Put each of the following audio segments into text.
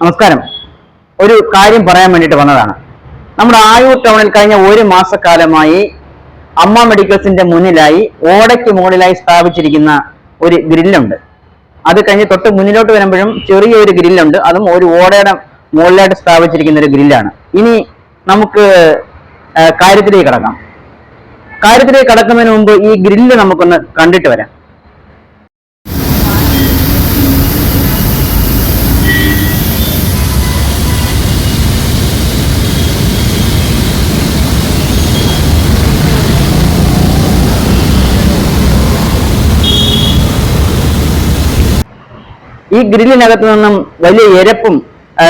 നമസ്കാരം. ഒരു കാര്യം പറയാൻ വേണ്ടിയിട്ട് വന്നതാണ്. നമ്മുടെ ആയൂർ ടൗണിൽ കഴിഞ്ഞ ഒരു മാസക്കാലമായി അമ്മ മെഡിക്കൽസിന്റെ മുന്നിലായി ഓടയ്ക്ക് മുകളിലായി സ്ഥാപിച്ചിരിക്കുന്ന ഒരു ഗ്രില്ലുണ്ട്. അത് കഴിഞ്ഞ് തൊട്ട് മുന്നിലോട്ട് വരുമ്പോഴും ചെറിയൊരു ഗ്രില്ലുണ്ട്. അതും ഒരു ഓടയുടെ മുകളിലായിട്ട് സ്ഥാപിച്ചിരിക്കുന്ന ഒരു ഗ്രില്ലാണ്. ഇനി നമുക്ക് കാര്യത്തിലേക്ക് കടക്കാം. കാര്യത്തിലേക്ക് കടക്കുന്നതിന് മുമ്പ് ഈ ഗ്രില്ല് നമുക്കൊന്ന് കണ്ടിട്ട് വരാം. ഈ ഗ്രില്ലിനകത്ത് നിന്നും വലിയ എരപ്പും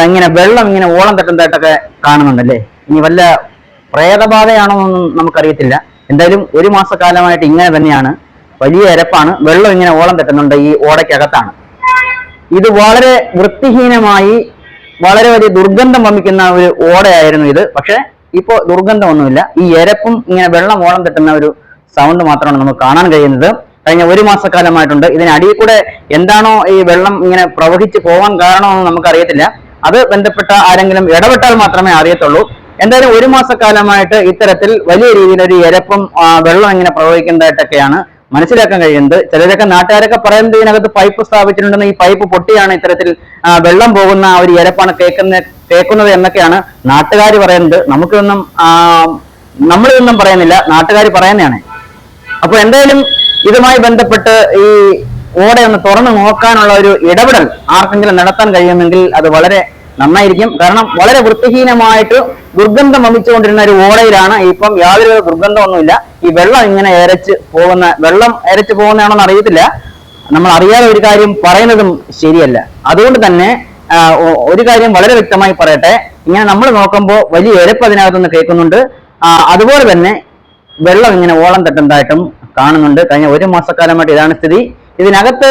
ഇങ്ങനെ വെള്ളം ഇങ്ങനെ ഓളം തട്ടുന്നതായിട്ടൊക്കെ കാണുന്നുണ്ടല്ലേ. ഇനി വല്ല പ്രേതബാധയാണോ എന്നൊന്നും നമുക്കറിയത്തില്ല. എന്തായാലും ഒരു മാസക്കാലമായിട്ട് ഇങ്ങനെ തന്നെയാണ്. വലിയ എരപ്പാണ്, വെള്ളം ഇങ്ങനെ ഓളം തട്ടുന്നുണ്ട് ഈ ഓടയ്ക്കകത്താണ്. ഇത് വളരെ വൃത്തിഹീനമായി വളരെ വലിയ ദുർഗന്ധം വമിക്കുന്ന ഒരു ഓടയായിരുന്നു ഇത്. പക്ഷെ ഇപ്പോൾ ദുർഗന്ധമൊന്നുമില്ല. ഈ എരപ്പും ഇങ്ങനെ വെള്ളം ഓളം തട്ടുന്ന ഒരു സൗണ്ട് മാത്രമാണ് നമുക്ക് കാണാൻ കഴിയുന്നത്. കഴിഞ്ഞ ഒരു മാസക്കാലമായിട്ടുണ്ട്. ഇതിനടിയിൽ കൂടെ എന്താണോ ഈ വെള്ളം ഇങ്ങനെ പ്രവഹിച്ച് പോകാൻ കാരണമെന്ന് നമുക്കറിയത്തില്ല. അത് ബന്ധപ്പെട്ട ആരെങ്കിലും ഇടപെട്ടാൽ മാത്രമേ അറിയത്തുള്ളൂ. എന്തായാലും ഒരു മാസക്കാലമായിട്ട് ഇത്തരത്തിൽ വലിയ രീതിയിൽ ഒരു എരപ്പും വെള്ളം ഇങ്ങനെ പ്രവഹിക്കുന്നതായിട്ടൊക്കെയാണ് മനസ്സിലാക്കാൻ കഴിയുന്നത്. ചിലരൊക്കെ നാട്ടുകാരൊക്കെ പറയുന്നത് ഇതിനകത്ത് പൈപ്പ് സ്ഥാപിച്ചിട്ടുണ്ടെന്ന്, ഈ പൈപ്പ് പൊട്ടിയാണ് ഇത്തരത്തിൽ വെള്ളം പോകുന്ന ഒരു എരപ്പാണ് കേൾക്കുന്നത് എന്നൊക്കെയാണ് നാട്ടുകാർ പറയുന്നത്. നമ്മളിതൊന്നും പറയുന്നില്ല, നാട്ടുകാർ പറയുന്നതാണ്. അപ്പൊ എന്തായാലും ഇതുമായി ബന്ധപ്പെട്ട് ഈ ഓടയൊന്ന് തുറന്നു നോക്കാനുള്ള ഒരു ഇടപെടൽ ആർക്കെങ്കിലും നടത്താൻ കഴിയുമെങ്കിൽ അത് വളരെ നന്നായിരിക്കും. കാരണം വളരെ വൃത്തിഹീനമായിട്ട് ദുർഗന്ധം വമിച്ചുകൊണ്ടിരുന്ന ഒരു ഓടയിലാണ് ഇപ്പം യാതൊരു ദുർഗന്ധമൊന്നുമില്ല. ഈ വെള്ളം ഇങ്ങനെ വെള്ളം എരച്ച് പോകുന്നതാണെന്ന് അറിയത്തില്ല. നമ്മൾ അറിയാതെ ഒരു കാര്യം പറയുന്നതും ശരിയല്ല. അതുകൊണ്ട് തന്നെ ഒരു കാര്യം വളരെ വ്യക്തമായി പറയട്ടെ. ഇങ്ങനെ നമ്മൾ നോക്കുമ്പോൾ വലിയ എരപ്പ് അതിനകത്തുനിന്ന് കേൾക്കുന്നുണ്ട്. അതുപോലെ തന്നെ വെള്ളം ഇങ്ങനെ ഓളം തട്ടുന്നതായിട്ടും കാണുന്നുണ്ട്. കഴിഞ്ഞ ഒരു മാസക്കാലമായിട്ട് ഇതാണ് സ്ഥിതി. ഇതിനകത്ത്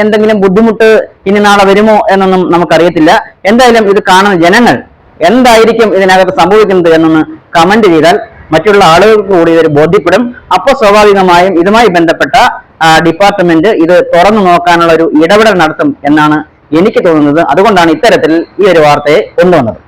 എന്തെങ്കിലും ബുദ്ധിമുട്ട് ഇനി നാളെ വരുമോ എന്നൊന്നും നമുക്കറിയത്തില്ല. എന്തായാലും ഇത് കാണുന്ന ജനങ്ങൾ എന്തായിരിക്കും ഇതിനകത്ത് സംഭവിക്കുന്നത് എന്നൊന്ന് കമന്റ് ചെയ്താൽ മറ്റുള്ള ആളുകൾക്ക് കൂടി ഇതൊരു ബോധ്യപ്പെടും. അപ്പോൾ സ്വാഭാവികമായും ഇതുമായി ബന്ധപ്പെട്ട ഡിപ്പാർട്ട്മെന്റ് ഇത് തുറന്നു നോക്കാനുള്ള ഒരു ഇടപെടൽ നടത്തും എന്നാണ് എനിക്ക് തോന്നുന്നത്. അതുകൊണ്ടാണ് ഇത്തരത്തിൽ ഈ ഒരു വാർത്തയെ കൊണ്ടുവന്നത്.